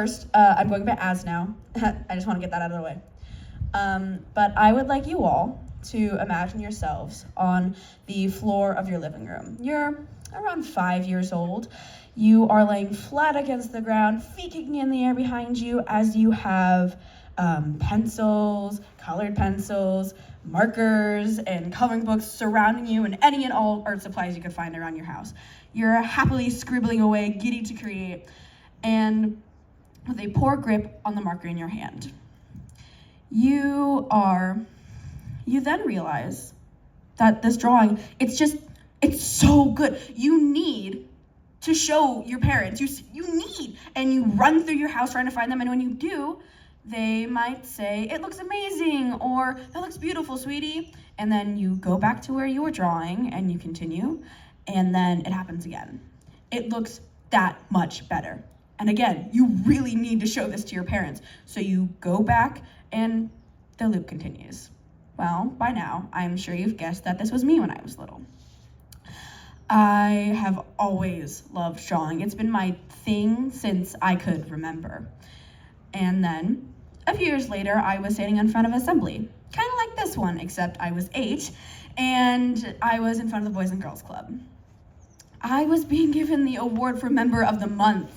First, I'm going by Az now. I just want to get that out of the way. But I would like you all to imagine yourselves on the floor of your living room. You're around 5 years old. You are laying flat against the ground, feet kicking in the air behind you as you have pencils, colored pencils, markers, and coloring books surrounding you, and any and all art supplies you could find around your house. You're happily scribbling away, giddy to create, and with a poor grip on the marker in your hand. You then realize that this drawing, it's so good. You need to show your parents. And you run through your house trying to find them, and when you do, they might say, "It looks amazing," or "That looks beautiful, sweetie." And then you go back to where you were drawing and you continue, and then it happens again. It looks that much better. And again, you really need to show this to your parents. So you go back and the loop continues. Well, by now, I'm sure you've guessed that this was me when I was little. I have always loved drawing. It's been my thing since I could remember. And then, a few years later, I was standing in front of assembly, kind of like this one, except I was 8, and I was in front of the Boys and Girls Club. I was being given the award for Member of the Month.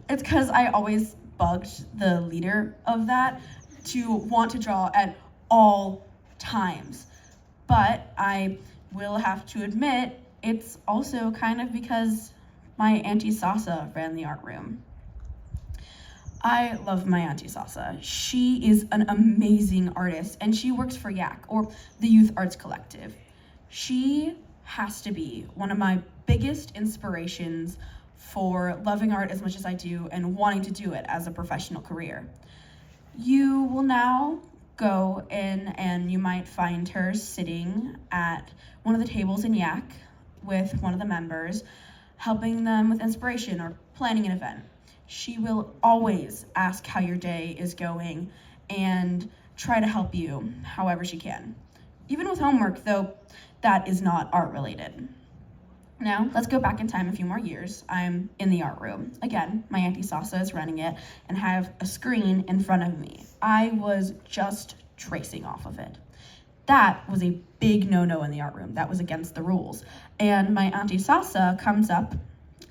It's because I always bugged the leader of that to want to draw at all times. But I will have to admit, it's also kind of because my Auntie Sasa ran the art room. I love my Auntie Sasa. She is an amazing artist, and she works for YAC, or the Youth Arts Collective. She has to be one of my biggest inspirations for loving art as much as I do and wanting to do it as a professional career. You will now go in and you might find her sitting at one of the tables in YAC with one of the members, helping them with inspiration or planning an event. She will always ask how your day is going and try to help you however she can. Even with homework, though, that is not art related. Now, let's go back in time a few more years. I'm in the art room. Again, my Auntie Sasa is running it and have a screen in front of me. I was just tracing off of it. That was a big no-no in the art room. That was against the rules. And my Auntie Sasa comes up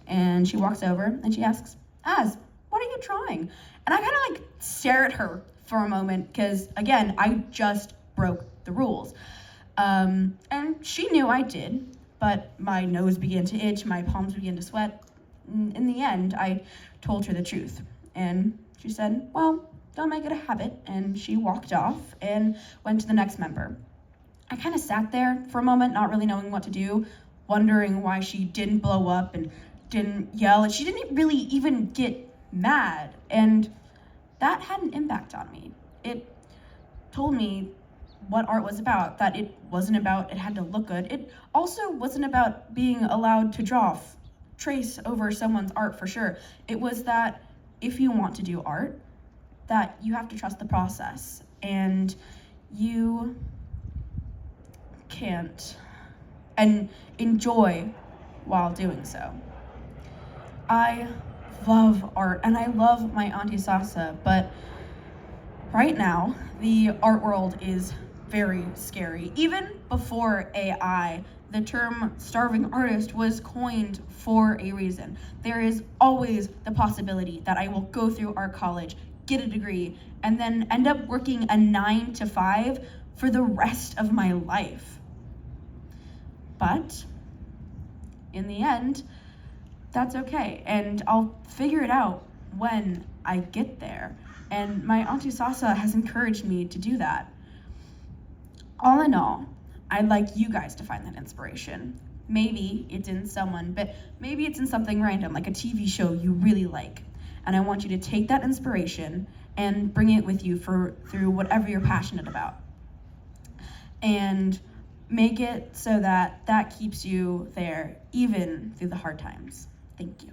and she walks over and she asks, "Az, what are you drawing?" And I kind of stare at her for a moment because, again, I just broke the rules. And she knew I did. But my nose began to itch, my palms began to sweat. In the end, I told her the truth. And she said, "Well, don't make it a habit." And she walked off and went to the next member. I kind of sat there for a moment, not really knowing what to do, wondering why she didn't blow up and didn't yell. And she didn't really even get mad. And that had an impact on me. It told me what art was about, that it wasn't about it had to look good. It also wasn't about being allowed to trace over someone's art for sure. It was that if you want to do art, that you have to trust the process and you can't and enjoy while doing so. I love art and I love my Auntie Sasa, but right now the art world is very scary. Even before AI, the term starving artist was coined for a reason. There is always the possibility that I will go through art college, get a degree, and then end up working a 9 to 5 for the rest of my life. But in the end, that's okay, and I'll figure it out when I get there. And my Auntie Sasa has encouraged me to do that. All in all, I'd like you guys to find that inspiration. Maybe it's in someone, but maybe it's in something random, like a TV show you really like. And I want you to take that inspiration and bring it with you through whatever you're passionate about. And make it so that keeps you there, even through the hard times. Thank you.